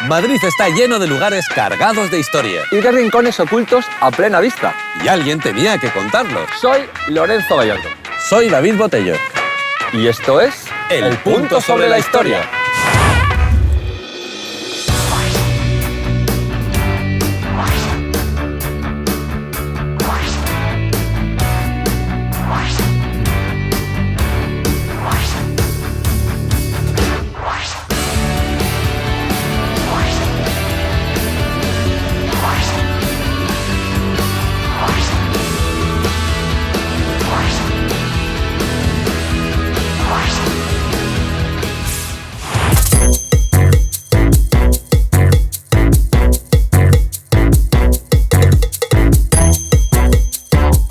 Madrid está lleno de lugares cargados de historia. Y de rincones ocultos a plena vista. Y alguien tenía que contarlo. Soy Lorenzo Gallardo. Soy David Botello. Y esto es El Punto sobre la Historia.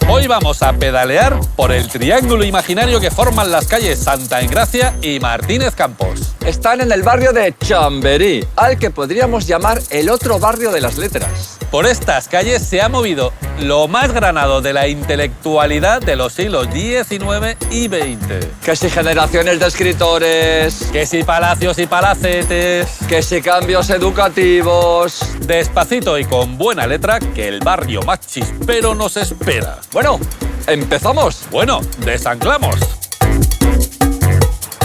Hoy vamos a pedalear por el triángulo imaginario que forman las calles Santa Engracia y Martínez Campos. Están en el barrio de Chamberí, al que podríamos llamar el otro barrio de las letras. Por estas calles se ha movido lo más granado de la intelectualidad de los siglos XIX y XX. Que si generaciones de escritores, Que si palacios y palacetes. que si cambios educativos. Despacito y con buena letra, que el barrio más chispero nos espera. Bueno, empezamos. Bueno, desanclamos.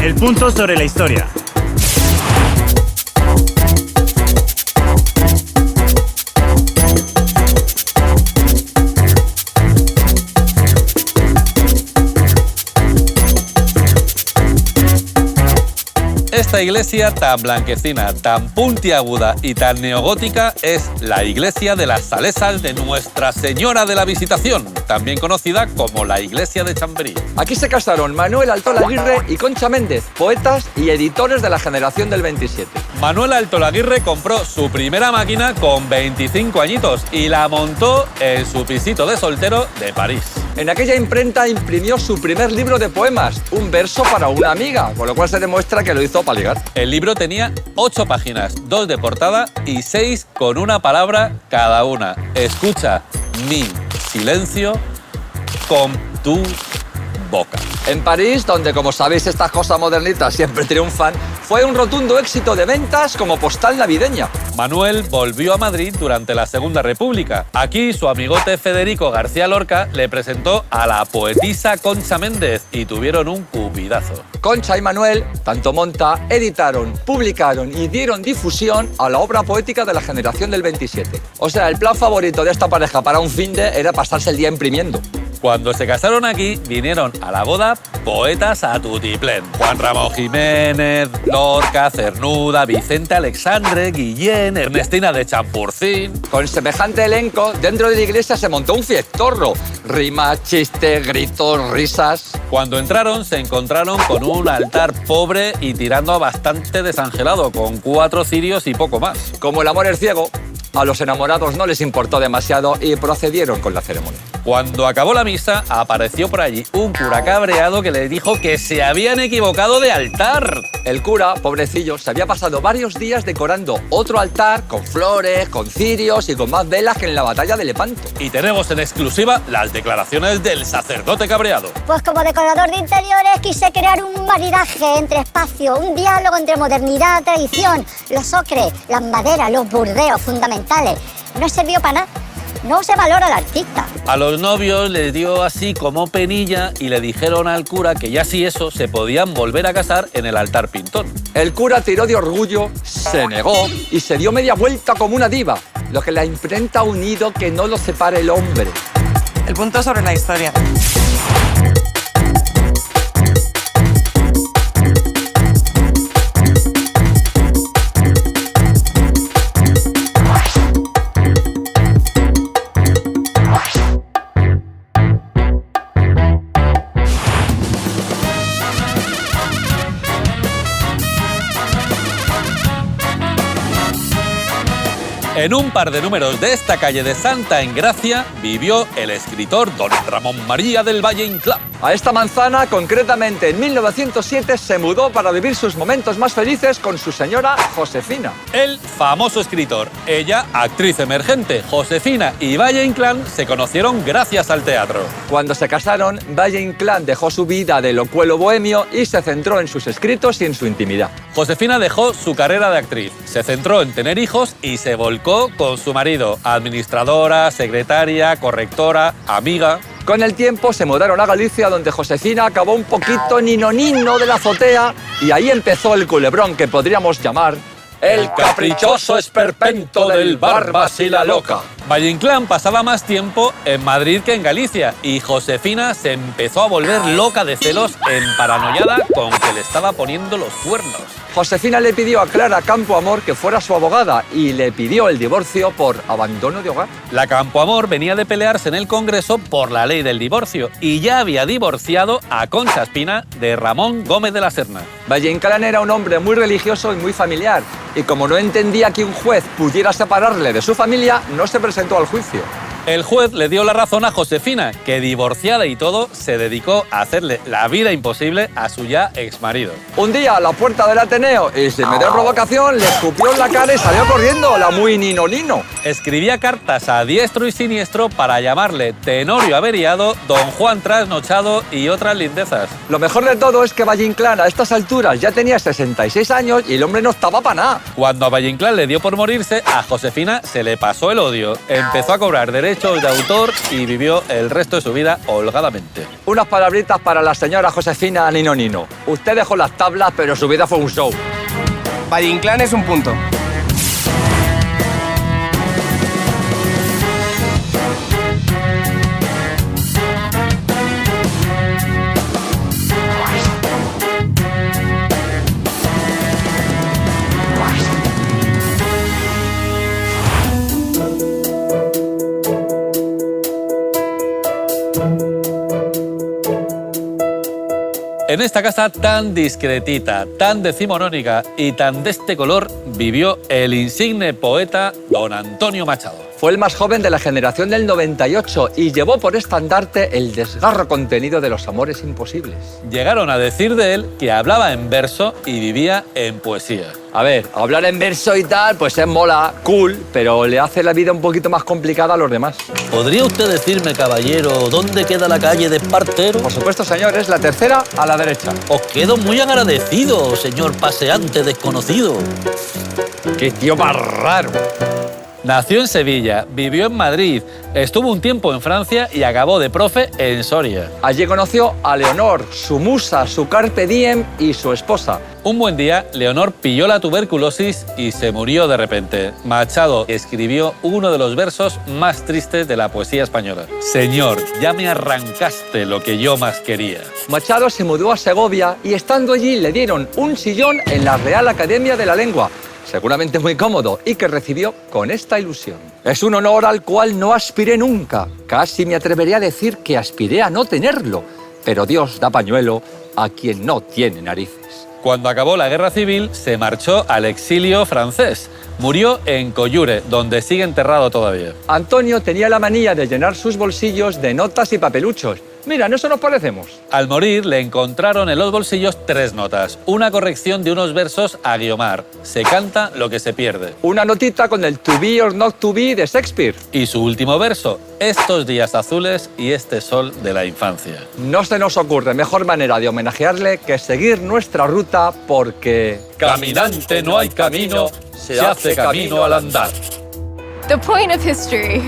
El punto sobre la historia. Esta iglesia tan blanquecina, tan puntiaguda y tan neogótica es la iglesia de las Salesas de Nuestra Señora de la Visitación, también conocida como la iglesia de Chamberí. Aquí se casaron Manuel Altolaguirre y Concha Méndez, poetas y editores de la generación del 27. Manuel Altolaguirre compró su primera máquina con 25 añitos y la montó en su pisito de soltero de París. En aquella imprenta imprimió su primer libro de poemas, Un verso para una amiga, con lo cual se demuestra que lo hizo para ligar. El libro tenía 8 páginas, 2 de portada y 6 con una palabra cada una. Escucha mi silencio con tu boca. En París, donde como sabéis estas cosas modernitas siempre triunfan, fue un rotundo éxito de ventas como postal navideña. Manuel volvió a Madrid durante la Segunda República. Aquí su amigote Federico García Lorca le presentó a la poetisa Concha Méndez y tuvieron un cupidazo. Concha y Manuel, tanto monta, editaron, publicaron y dieron difusión a la obra poética de la generación del 27. O sea, el plan favorito de esta pareja para un finde era pasarse el día imprimiendo. Cuando se casaron aquí, vinieron a la boda poetas a tutiplén. Juan Ramón Jiménez, Lorca, Cernuda, Vicente Alexandre, Guillén, Ernestina de Champurcín. Con semejante elenco, dentro de la iglesia se montó un fiestorro. Rimas, chistes, gritos, risas. Cuando entraron, se encontraron con un altar pobre y tirando a bastante desangelado, con 4 cirios y poco más. Como el amor es ciego, a los enamorados no les importó demasiado y procedieron con la ceremonia. Cuando acabó la misa, apareció por allí un cura cabreado que le dijo que se habían equivocado de altar. El cura, pobrecillo, se había pasado varios días decorando otro altar con flores, con cirios y con más velas que en la batalla de Lepanto. Y tenemos en exclusiva las declaraciones del sacerdote cabreado. Pues como decorador de interiores quise crear un maridaje entre espacio, un diálogo entre modernidad, tradición, los ocres, las maderas, los burdeos fundamentales. No sirvió para nada. No se valora al artista. A los novios les dio así como penilla y le dijeron al cura que ya si eso se podían volver a casar en el altar pintón. El cura tiró de orgullo, se negó y se dio media vuelta como una diva, lo que la imprenta ha unido que no lo separe el hombre. El punto sobre la historia. En un par de números de esta calle de Santa Engracia vivió el escritor don Ramón María del Valle Inclán. A esta manzana, concretamente en 1907, se mudó para vivir sus momentos más felices con su señora Josefina. El famoso escritor, ella actriz emergente. Josefina y Valle Inclán se conocieron gracias al teatro. Cuando se casaron, Valle Inclán dejó su vida de locuelo bohemio y se centró en sus escritos y en su intimidad. Josefina dejó su carrera de actriz, se centró en tener hijos y se volcó con su marido, administradora, secretaria, correctora, amiga. Con el tiempo se mudaron a Galicia, donde Josefina acabó un poquito ninonino de la azotea y ahí empezó el culebrón que podríamos llamar el caprichoso esperpento del Barbas y la Loca. Valle Inclán pasaba más tiempo en Madrid que en Galicia y Josefina se empezó a volver loca de celos, emparanoiada con que le estaba poniendo los cuernos. Josefina le pidió a Clara Campoamor que fuera su abogada y le pidió el divorcio por abandono de hogar. La Campoamor venía de pelearse en el Congreso por la ley del divorcio y ya había divorciado a Concha Espina de Ramón Gómez de la Serna. Valle Inclán era un hombre muy religioso y muy familiar, y como no entendía que un juez pudiera separarle de su familia, no se presentó al juicio. El juez le dio la razón a Josefina, que divorciada y todo, se dedicó a hacerle la vida imposible a su ya exmarido. Un día a la puerta del Ateneo y sin meter provocación le escupió en la cara y salió corriendo, la muy ninonino. Escribía cartas a diestro y siniestro para llamarle Tenorio averiado, Don Juan trasnochado y otras lindezas. Lo mejor de todo es que Valle Inclán a estas alturas ya tenía 66 años y el hombre no estaba para nada. Cuando a Valle Inclán le dio por morirse, a Josefina se le pasó el odio. Empezó a cobrar derechos de autor y vivió el resto de su vida holgadamente. Unas palabritas para la señora Josefina Ninonino. Usted dejó las tablas, pero su vida fue un show. Valle Inclán es un punto. En esta casa tan discretita, tan decimonónica y tan de este color vivió el insigne poeta don Antonio Machado. Fue el más joven de la generación del 98 y llevó por estandarte el desgarro contenido de los amores imposibles. Llegaron a decir de él que hablaba en verso y vivía en poesía. A ver, hablar en verso y tal, pues es mola, cool, pero le hace la vida un poquito más complicada a los demás. ¿Podría usted decirme, caballero, dónde queda la calle de Espartero? Por supuesto, señores, la tercera a la derecha. Os quedo muy agradecido, señor paseante desconocido. ¡Qué tío más raro! Nació en Sevilla, vivió en Madrid, estuvo un tiempo en Francia y acabó de profe en Soria. Allí conoció a Leonor, su musa, su carpe diem y su esposa. Un buen día, Leonor pilló la tuberculosis y se murió de repente. Machado escribió uno de los versos más tristes de la poesía española. Señor, ya me arrancaste lo que yo más quería. Machado se mudó a Segovia y estando allí le dieron un sillón en la Real Academia de la Lengua, seguramente muy cómodo, y que recibió con esta ilusión. Es un honor al cual no aspiré nunca. Casi me atrevería a decir que aspiré a no tenerlo, pero Dios da pañuelo a quien no tiene narices. Cuando acabó la guerra civil, se marchó al exilio francés. Murió en Coyure, donde sigue enterrado todavía. Antonio tenía la manía de llenar sus bolsillos de notas y papeluchos. Mira, en eso nos parecemos. Al morir, le encontraron en los bolsillos 3 notas. Una corrección de unos versos a Guiomar. Se canta lo que se pierde. Una notita con el to be or not to be de Shakespeare. Y su último verso, estos días azules y este sol de la infancia. No se nos ocurre mejor manera de homenajearle que seguir nuestra ruta porque... Caminante no hay camino, se hace camino al andar. The point of history.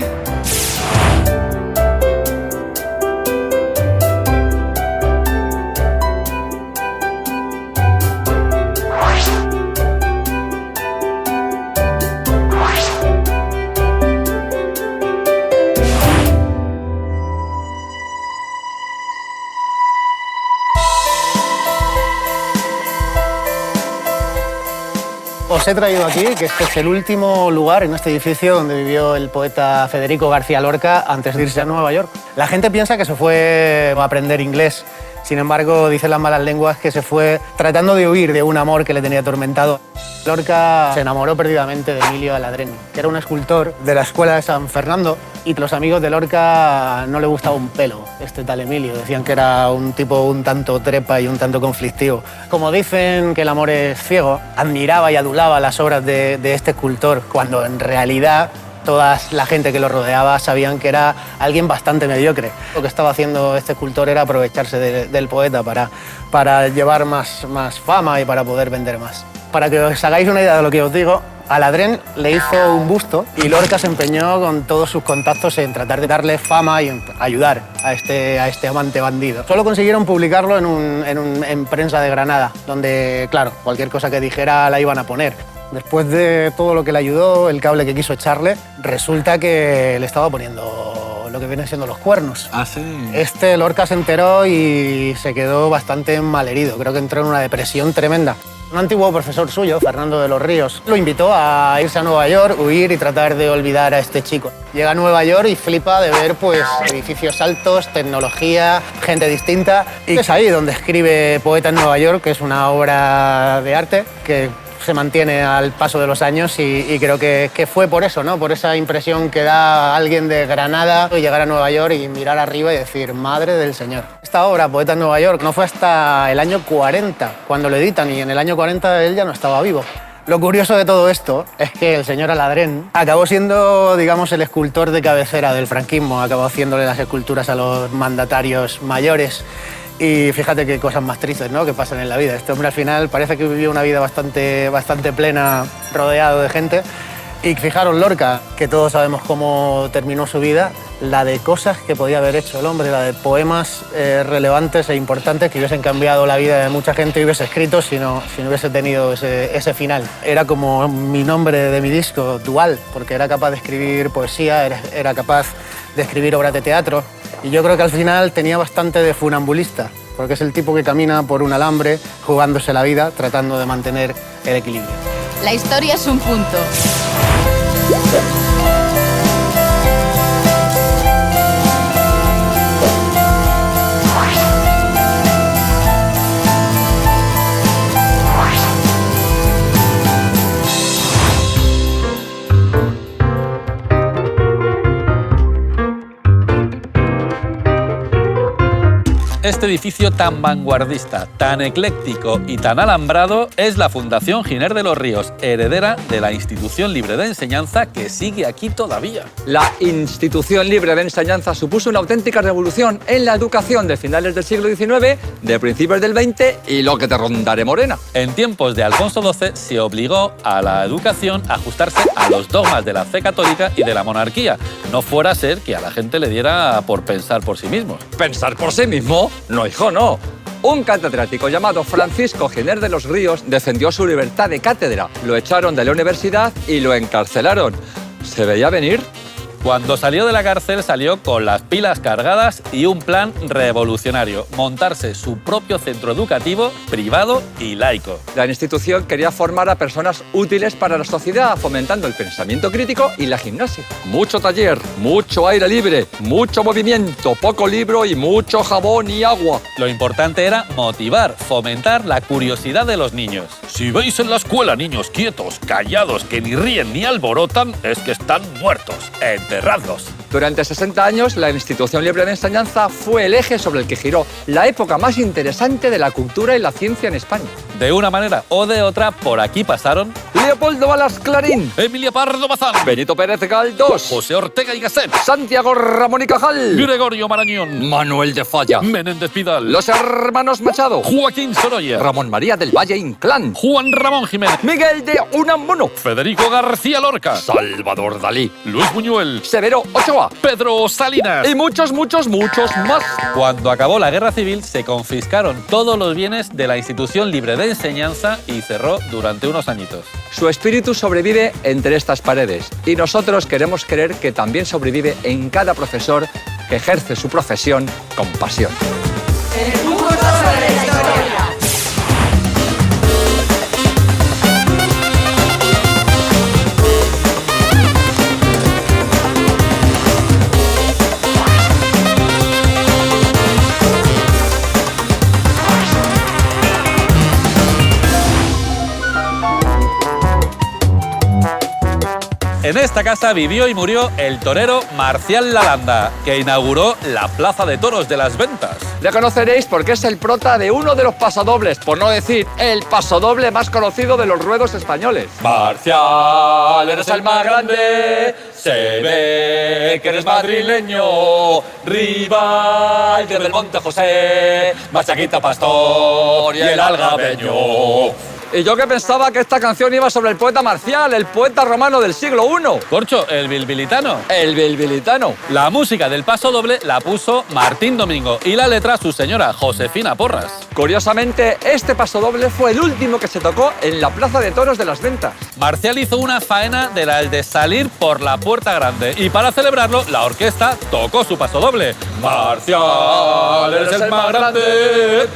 Os he traído aquí que este es el último lugar en este edificio donde vivió el poeta Federico García Lorca antes de irse a Nueva York. La gente piensa que se fue a aprender inglés. Sin embargo, dicen las malas lenguas que se fue tratando de huir de un amor que le tenía atormentado. Lorca se enamoró perdidamente de Emilio Aladrén, que era un escultor de la escuela de San Fernando, y los amigos de Lorca no le gustaba un pelo este tal Emilio. Decían que era un tipo un tanto trepa y un tanto conflictivo. Como dicen que el amor es ciego, admiraba y adulaba las obras de este escultor, cuando en realidad toda la gente que lo rodeaba sabían que era alguien bastante mediocre. Lo que estaba haciendo este escultor era aprovecharse del poeta para llevar más fama y para poder vender más. Para que os hagáis una idea de lo que os digo, Aladrén le hizo un busto y Lorca se empeñó con todos sus contactos en tratar de darle fama y en ayudar a este amante bandido. Solo consiguieron publicarlo en prensa de Granada, donde, claro, cualquier cosa que dijera la iban a poner. Después de todo lo que le ayudó, el cable que quiso echarle, resulta que le estaba poniendo lo que vienen siendo los cuernos. Ah, sí. Lorca se enteró y se quedó bastante malherido. Creo que entró en una depresión tremenda. Un antiguo profesor suyo, Fernando de los Ríos, lo invitó a irse a Nueva York, huir y tratar de olvidar a este chico. Llega a Nueva York y flipa de ver pues, edificios altos, tecnología, gente distinta. Y es ahí donde escribe Poeta en Nueva York, que es una obra de arte que se mantiene al paso de los años y creo que fue por eso, ¿no? Por esa impresión que da alguien de Granada llegar a Nueva York y mirar arriba y decir, madre del Señor. Esta obra, Poeta en Nueva York, no fue hasta el año 40 cuando lo editan y en el año 40 él ya no estaba vivo. Lo curioso de todo esto es que el señor Aladrén acabó siendo, digamos, el escultor de cabecera del franquismo, acabó haciéndole las esculturas a los mandatarios mayores. Y fíjate qué cosas más tristes, ¿no?, que pasan en la vida. Este hombre al final parece que vivió una vida bastante plena, rodeado de gente. Y fijaros, Lorca, que todos sabemos cómo terminó su vida, la de cosas que podía haber hecho el hombre, la de poemas relevantes e importantes que hubiesen cambiado la vida de mucha gente y hubiese escrito si no hubiese tenido ese final. Era como mi nombre de mi disco, Dual, porque era capaz de escribir poesía, era capaz de escribir obras de teatro. Y yo creo que al final tenía bastante de funambulista, porque es el tipo que camina por un alambre, jugándose la vida, tratando de mantener el equilibrio. La historia es un punto. Este edificio tan vanguardista, tan ecléctico y tan alambrado es la Fundación Giner de los Ríos, heredera de la Institución Libre de Enseñanza que sigue aquí todavía. La Institución Libre de Enseñanza supuso una auténtica revolución en la educación de finales del siglo XIX, de principios del XX y lo que te rondaré morena. En tiempos de Alfonso XII se obligó a la educación a ajustarse a los dogmas de la fe católica y de la monarquía. No fuera a ser que a la gente le diera por pensar por sí mismos. ¿Pensar por sí mismo? No, hijo, no. Un catedrático llamado Francisco Giner de los Ríos defendió su libertad de cátedra. Lo echaron de la universidad y lo encarcelaron. ¿Se veía venir? Cuando salió de la cárcel salió con las pilas cargadas y un plan revolucionario, montarse su propio centro educativo, privado y laico. La institución quería formar a personas útiles para la sociedad, fomentando el pensamiento crítico y la gimnasia. Mucho taller, mucho aire libre, mucho movimiento, poco libro y mucho jabón y agua. Lo importante era motivar, fomentar la curiosidad de los niños. Si veis en la escuela niños quietos, callados, que ni ríen ni alborotan, es que están muertos. Enterradlos. Durante 60 años, la Institución Libre de Enseñanza fue el eje sobre el que giró la época más interesante de la cultura y la ciencia en España. De una manera o de otra, por aquí pasaron Leopoldo Balas Clarín, Emilia Pardo Bazán, Benito Pérez Galdós, José Ortega y Gasset, Santiago Ramón y Cajal, Gregorio Marañón, Manuel de Falla, Menéndez Pidal, los hermanos Machado, Joaquín Sorolla, Ramón María del Valle Inclán, Juan Ramón Jiménez, Miguel de Unamuno, Federico García Lorca, Salvador Dalí, Luis Buñuel, Severo Ochoa, Pedro Salinas y muchos más. Cuando acabó la Guerra Civil, se confiscaron todos los bienes de la Institución Libre de Enseñanza y cerró durante unos añitos. Su espíritu sobrevive entre estas paredes y nosotros queremos creer que también sobrevive en cada profesor que ejerce su profesión con pasión. En esta casa vivió y murió el torero Marcial Lalanda, que inauguró la Plaza de Toros de las Ventas. Le conoceréis porque es el prota de uno de los pasodobles, por no decir el pasodoble más conocido de los ruedos españoles. Marcial, eres el más grande, se ve que eres madrileño, rival de Belmonte José, Machaquita Pastor y el algabeño. Y yo que pensaba que esta canción iba sobre el poeta Marcial, el poeta romano del siglo I. Corcho, el bilbilitano. El bilbilitano. La música del paso doble la puso Martín Domingo y la letra su señora, Josefina Porras. Curiosamente, este pasodoble fue el último que se tocó en la Plaza de Toros de las Ventas. Marcial hizo una faena de las de salir por la puerta grande y para celebrarlo la orquesta tocó su pasodoble. Marcial, eres el más grande.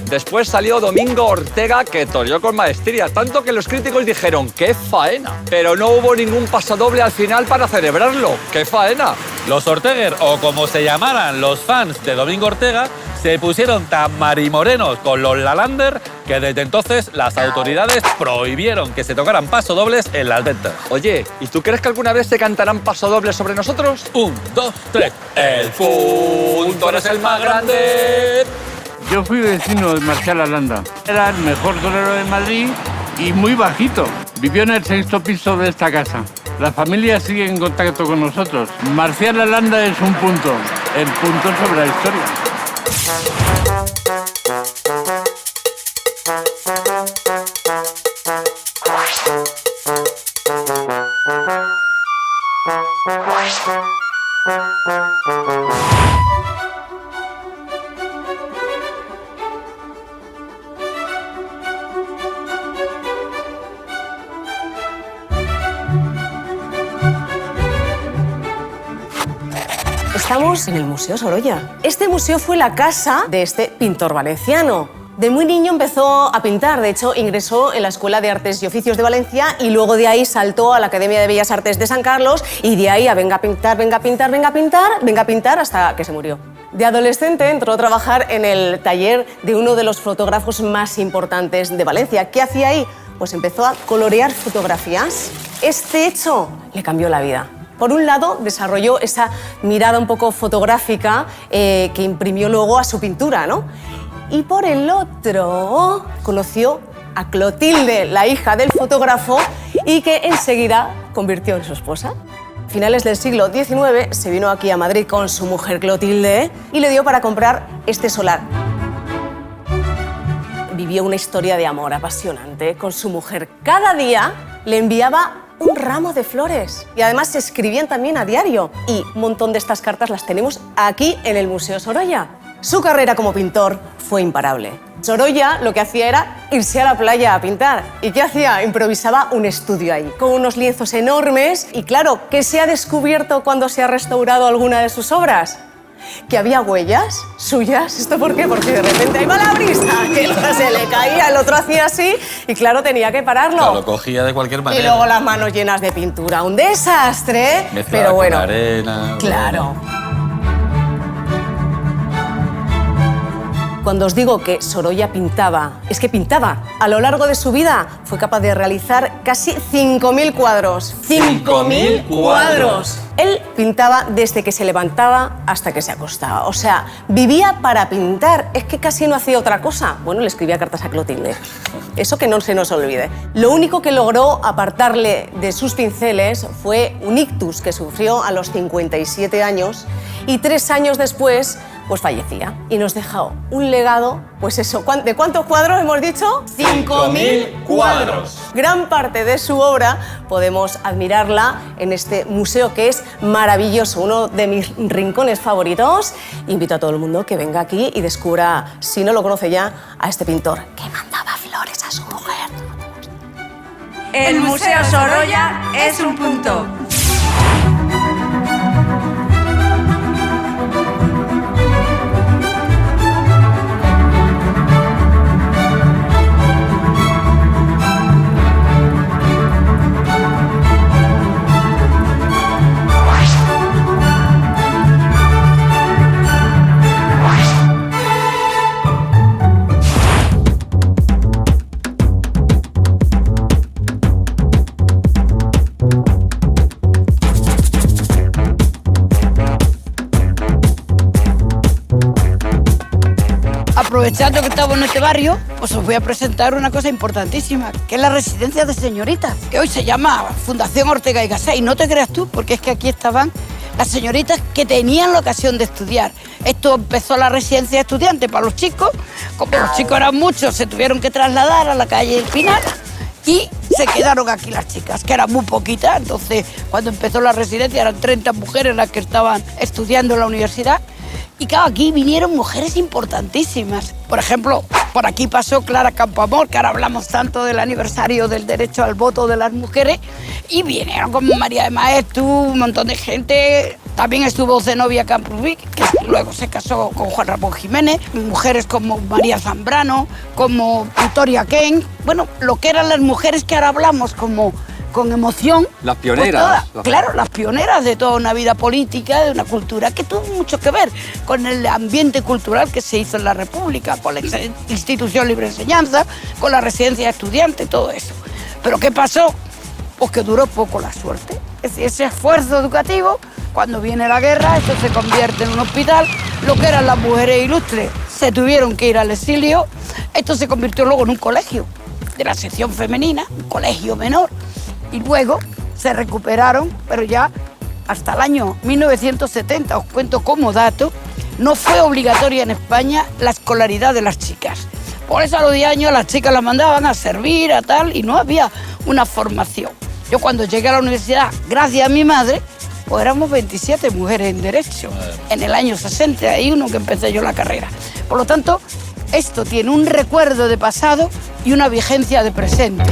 Después salió Domingo Ortega, que toreó con maestría, tanto que los críticos dijeron ¡qué faena! Pero no hubo ningún pasodoble al final para celebrarlo. ¡Qué faena! Los Orteguer, o como se llamaran los fans de Domingo Ortega, se pusieron tan marimorenos con los Lalander que desde entonces las autoridades prohibieron que se tocaran pasodobles en las ventas. Oye, ¿y tú crees que alguna vez se cantarán pasodobles sobre nosotros? 1, 2, 3. El punto eres el más grande. Yo fui vecino de Marcial Lalanda. Era el mejor torero de Madrid y muy bajito. Vivió en el 6º piso de esta casa. La familia sigue en contacto con nosotros. Marcial Lalanda es un punto, el punto sobre la historia. Estamos en el Museo Sorolla. Este museo fue la casa de este pintor valenciano. De muy niño empezó a pintar, de hecho ingresó en la Escuela de Artes y Oficios de Valencia y luego de ahí saltó a la Academia de Bellas Artes de San Carlos y de ahí a venga a pintar, venga a pintar, venga a pintar, venga a pintar hasta que se murió. De adolescente entró a trabajar en el taller de uno de los fotógrafos más importantes de Valencia. ¿Qué hacía ahí? Pues empezó a colorear fotografías. Este hecho le cambió la vida. Por un lado, desarrolló esa mirada un poco fotográfica que imprimió luego a su pintura, ¿no? Y por el otro, conoció a Clotilde, la hija del fotógrafo, y que enseguida convirtió en su esposa. A finales del siglo XIX se vino aquí a Madrid con su mujer Clotilde y le dio para comprar este solar. Vivió una historia de amor apasionante con su mujer. Cada día le enviaba un ramo de flores y además se escribían también a diario y un montón de estas cartas las tenemos aquí en el Museo Sorolla. Su carrera como pintor fue imparable. Sorolla lo que hacía era irse a la playa a pintar. ¿Y qué hacía? Improvisaba un estudio ahí, con unos lienzos enormes. Y claro, ¿qué se ha descubierto cuando se ha restaurado alguna de sus obras? Que había huellas suyas. ¿Esto por qué? Porque de repente ahí va la brisa, que se le caía, el otro hacía así y claro, tenía que pararlo. Claro, lo cogía de cualquier manera. Y luego las manos llenas de pintura. Un desastre, mezclada pero bueno. Con arena. Claro. Cuando os digo que Sorolla pintaba, es que pintaba. A lo largo de su vida fue capaz de realizar casi 5.000 cuadros. ¡5.000 cuadros! Él pintaba desde que se levantaba hasta que se acostaba. O sea, vivía para pintar. Es que casi no hacía otra cosa. Bueno, le escribía cartas a Clotilde. Eso que no se nos olvide. Lo único que logró apartarle de sus pinceles fue un ictus que sufrió a los 57 años y 3 años después pues fallecía y nos dejó un legado, pues eso, ¿de cuántos cuadros hemos dicho? 5.000 cuadros. Gran parte de su obra podemos admirarla en este museo que es maravilloso, uno de mis rincones favoritos. Invito a todo el mundo que venga aquí y descubra, si no lo conoce ya, a este pintor que mandaba flores a su mujer. El Museo Sorolla es un punto. aprovechando que estamos en este barrio, pues os voy a presentar una cosa importantísima, que es la residencia de señoritas, que hoy se llama Fundación Ortega y Gasset. Y no te creas tú, porque es que aquí estaban las señoritas que tenían la ocasión de estudiar. Esto empezó la residencia de estudiantes para los chicos. Como los chicos eran muchos, se tuvieron que trasladar a la calle del Pinar y se quedaron aquí las chicas, que eran muy poquitas. Entonces, cuando empezó la residencia, eran 30 mujeres las que estaban estudiando en la universidad. Y claro, aquí vinieron mujeres importantísimas. Por ejemplo, por aquí pasó Clara Campoamor, que ahora hablamos tanto del aniversario del derecho al voto de las mujeres, y vinieron como María de Maeztu, un montón de gente. También estuvo Zenobia Camprubí, que luego se casó con Juan Ramón Jiménez. Mujeres como María Zambrano, como Victoria Kent. Bueno, lo que eran las mujeres que ahora hablamos como con emoción. Las pioneras. Pues claro, las pioneras de toda una vida política, de una cultura que tuvo mucho que ver con el ambiente cultural que se hizo en la República, con la institución libre de enseñanza, con la residencia de estudiantes, todo eso. ¿Pero qué pasó? Pues que duró poco la suerte. Es decir, ese esfuerzo educativo, cuando viene la guerra, esto se convierte en un hospital. Lo que eran las mujeres ilustres se tuvieron que ir al exilio. Esto se convirtió luego en un colegio de la sección femenina, un colegio menor. Y luego se recuperaron, pero ya hasta el año 1970, os cuento como dato, no fue obligatoria en España la escolaridad de las chicas. Por eso a los 10 años las chicas las mandaban a servir, a tal, y no había una formación. Yo cuando llegué a la universidad, gracias a mi madre, pues éramos 27 mujeres en Derecho, en el año 61 que empecé yo la carrera. Por lo tanto, esto tiene un recuerdo de pasado y una vigencia de presente.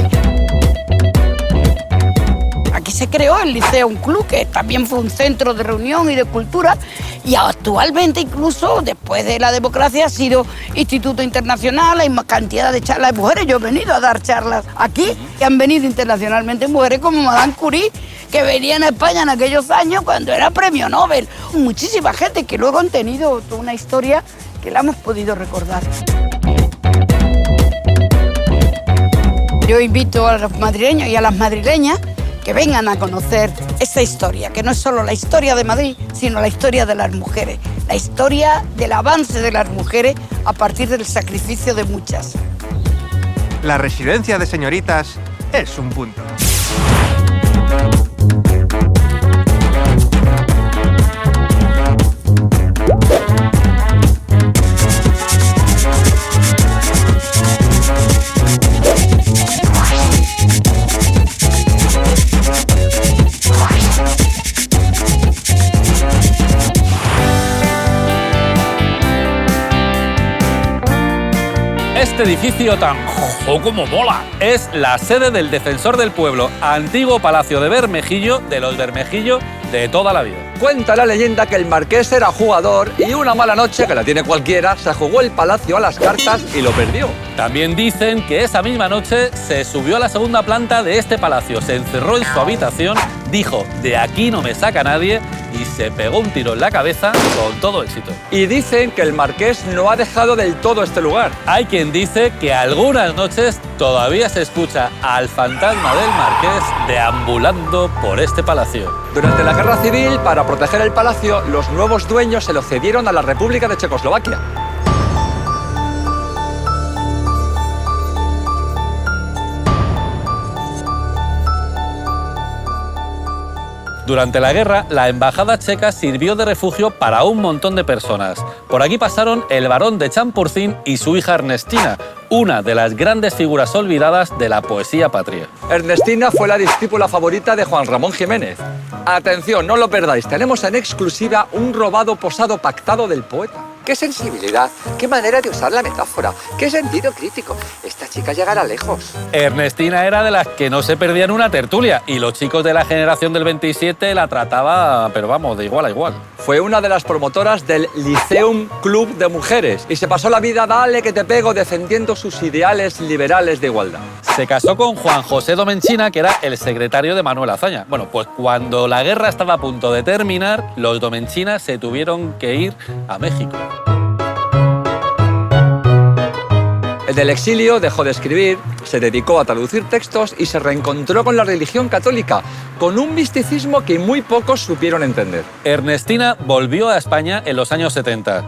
Aquí se creó el Liceo Club, que también fue un centro de reunión y de cultura, y actualmente, incluso después de la democracia, ha sido instituto internacional, hay más cantidad de charlas de mujeres. Yo he venido a dar charlas aquí, que han venido internacionalmente mujeres como Madame Curie, que venían a España en aquellos años cuando era premio Nobel. Muchísima gente que luego han tenido toda una historia que la hemos podido recordar. Yo invito a los madrileños y a las madrileñas que vengan a conocer esta historia, que no es solo la historia de Madrid, sino la historia de las mujeres, la historia del avance de las mujeres a partir del sacrificio de muchas. La residencia de señoritas es un punto. Este edificio tan como mola es la sede del Defensor del Pueblo, antiguo Palacio de Bermejillo, de los Bermejillo de toda la vida. Cuenta la leyenda que el marqués era jugador y una mala noche, que la tiene cualquiera, se jugó el palacio a las cartas y lo perdió. También dicen que esa misma noche se subió a la segunda planta de este palacio, se encerró en su habitación, dijo, de aquí no me saca nadie, y se pegó un tiro en la cabeza con todo éxito. Y dicen que el marqués no ha dejado del todo este lugar. Hay quien dice que algunas noches todavía se escucha al fantasma del marqués deambulando por este palacio. Durante la Guerra Civil, para proteger el palacio, los nuevos dueños se lo cedieron a la República de Checoslovaquia. Durante la guerra, la embajada checa sirvió de refugio para un montón de personas. Por aquí pasaron el barón de Champurcín y su hija Ernestina, una de las grandes figuras olvidadas de la poesía patria. Ernestina fue la discípula favorita de Juan Ramón Jiménez. Atención, no lo perdáis, tenemos en exclusiva un robado posado pactado del poeta. ¡Qué sensibilidad! ¡Qué manera de usar la metáfora! ¡Qué sentido crítico! Esta chica llegará lejos. Ernestina era de las que no se perdían una tertulia y los chicos de la generación del 27 la trataba, pero vamos, de igual a igual. Fue una de las promotoras del Liceum Club de Mujeres y se pasó la vida, dale que te pego, defendiendo sus ideales liberales de igualdad. Se casó con Juan José Domenchina, que era el secretario de Manuel Azaña. Bueno, pues cuando la guerra estaba a punto de terminar, los Domenchina se tuvieron que ir a México. En el exilio dejó de escribir, se dedicó a traducir textos y se reencontró con la religión católica, con un misticismo que muy pocos supieron entender. Ernestina volvió a España en los años 70.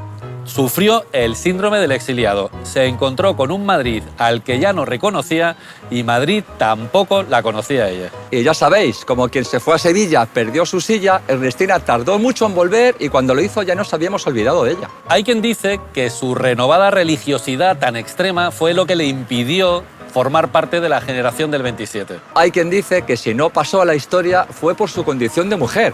Sufrió el síndrome del exiliado. Se encontró con un Madrid al que ya no reconocía y Madrid tampoco la conocía a ella. Y ya sabéis, como quien se fue a Sevilla perdió su silla, Ernestina tardó mucho en volver y cuando lo hizo ya nos habíamos olvidado de ella. Hay quien dice que su renovada religiosidad tan extrema fue lo que le impidió formar parte de la generación del 27. Hay quien dice que si no pasó a la historia fue por su condición de mujer,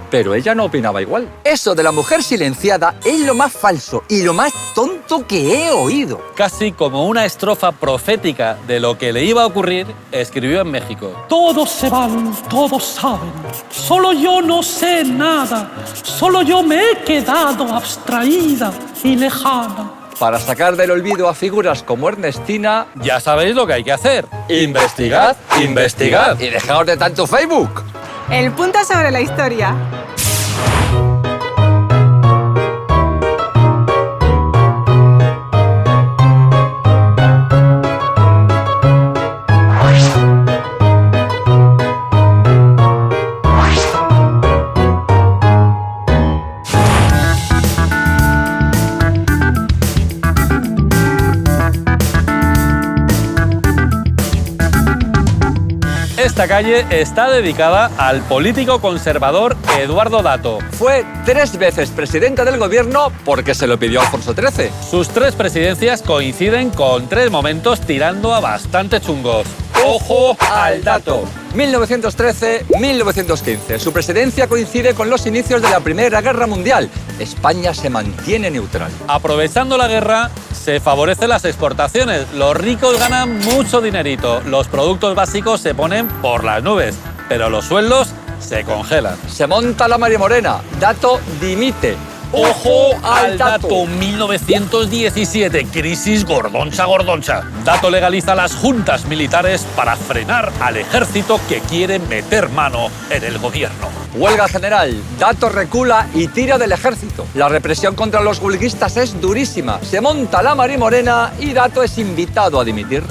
pero ella no opinaba igual. Eso de la mujer silenciada es lo más falso y lo más tonto que he oído. Casi como una estrofa profética de lo que le iba a ocurrir, escribió en México. Todos se van, todos saben, solo yo no sé nada, solo yo me he quedado abstraída y lejana. Para sacar del olvido a figuras como Ernestina, ya sabéis lo que hay que hacer. Investigad, investigad y dejaos de tanto Facebook. El punto sobre la historia. Esta calle está dedicada al político conservador Eduardo Dato. Fue 3 veces presidente del gobierno porque se lo pidió Alfonso XIII. Sus 3 presidencias coinciden con 3 momentos tirando a bastante chungos. ¡Ojo al dato! 1913-1915. Su presidencia coincide con los inicios de la Primera Guerra Mundial. España se mantiene neutral. Aprovechando la guerra, se favorecen las exportaciones. Los ricos ganan mucho dinerito. Los productos básicos se ponen por las nubes, pero los sueldos se congelan. Se monta la María Morena. Dato dimite. ¡Ojo al dato! 1917, crisis gordoncha. Dato legaliza las juntas militares para frenar al ejército que quiere meter mano en el gobierno. Huelga general. Dato recula y tira del ejército. La represión contra los huelguistas es durísima. Se monta la María Morena y Dato es invitado a dimitir.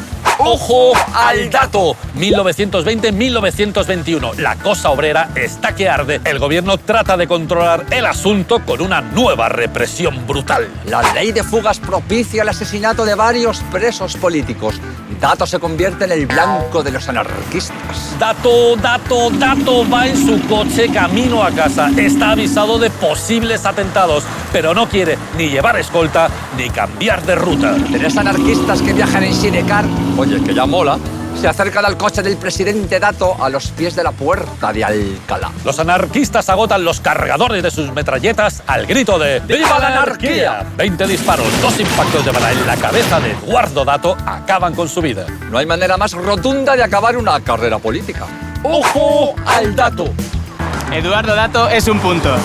¡Ojo al dato! 1920-1921. La cosa obrera está que arde. El gobierno trata de controlar el asunto con una nueva represión brutal. La ley de fugas propicia el asesinato de varios presos políticos. Dato se convierte en el blanco de los anarquistas. Dato va en su coche camino a casa. Está avisado de posibles atentados, pero no quiere ni llevar escolta ni cambiar de ruta. 3 anarquistas que viajan en Sidecar, oye, que ya mola, se acercan al coche del presidente Dato a los pies de la puerta de Alcalá. Los anarquistas agotan los cargadores de sus metralletas al grito de ¡Viva la anarquía! 20 disparos, 2 impactos de bala en la cabeza de Eduardo Dato acaban con su vida. No hay manera más rotunda de acabar una carrera política. ¡Ojo al dato! Eduardo Dato es un punto.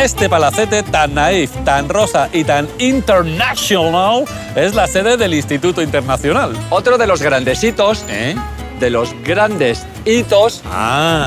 Este palacete tan naif, tan rosa y tan international es la sede del Instituto Internacional. Otro de los grandes hitos, de los grandes hitos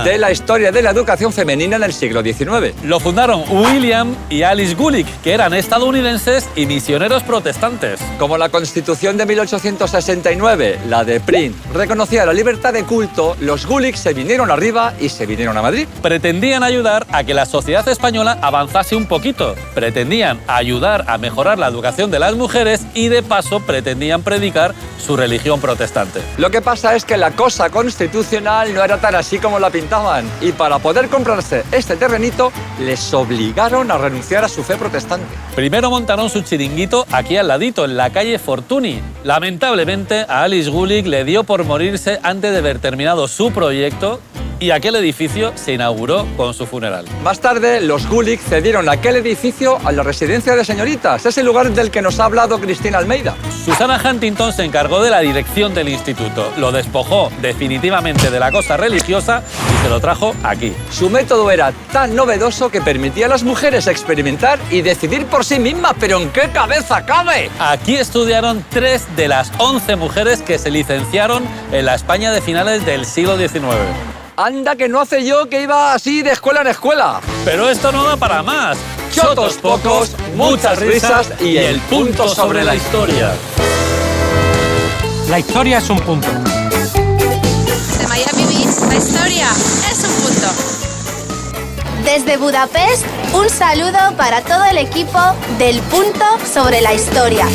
de la historia de la educación femenina en el siglo XIX. Lo fundaron William y Alice Gulick, que eran estadounidenses y misioneros protestantes. Como la Constitución de 1869, la de Prin, reconocía la libertad de culto, los Gulick se vinieron arriba y se vinieron a Madrid. Pretendían ayudar a que la sociedad española avanzase un poquito. Pretendían ayudar a mejorar la educación de las mujeres y de paso pretendían predicar su religión protestante. Lo que pasa es que la cosa constitucional no era tan así como la pintaban y para poder comprarse este terrenito les obligaron a renunciar a su fe protestante. Primero montaron su chiringuito aquí al ladito, en la calle Fortuny. Lamentablemente a Alice Gulick le dio por morirse antes de haber terminado su proyecto y aquel edificio se inauguró con su funeral. Más tarde, los Gulick cedieron aquel edificio a la residencia de señoritas, ese lugar del que nos ha hablado Cristina Almeida. Susana Huntington se encargó de la dirección del instituto, lo despojó definitivamente de la cosa religiosa y se lo trajo aquí. Su método era tan novedoso que permitía a las mujeres experimentar y decidir por sí mismas, pero ¿en qué cabeza cabe? Aquí estudiaron 3 de las 11 mujeres que se licenciaron en la España de finales del siglo XIX. Anda que no hace yo que iba así de escuela en escuela. Pero esto no da para más. Chotos pocos, muchas risas y el punto sobre la historia. La historia es un punto. De Miami Beach, la historia es un punto. Desde Budapest, un saludo para todo el equipo del Punto sobre la Historia.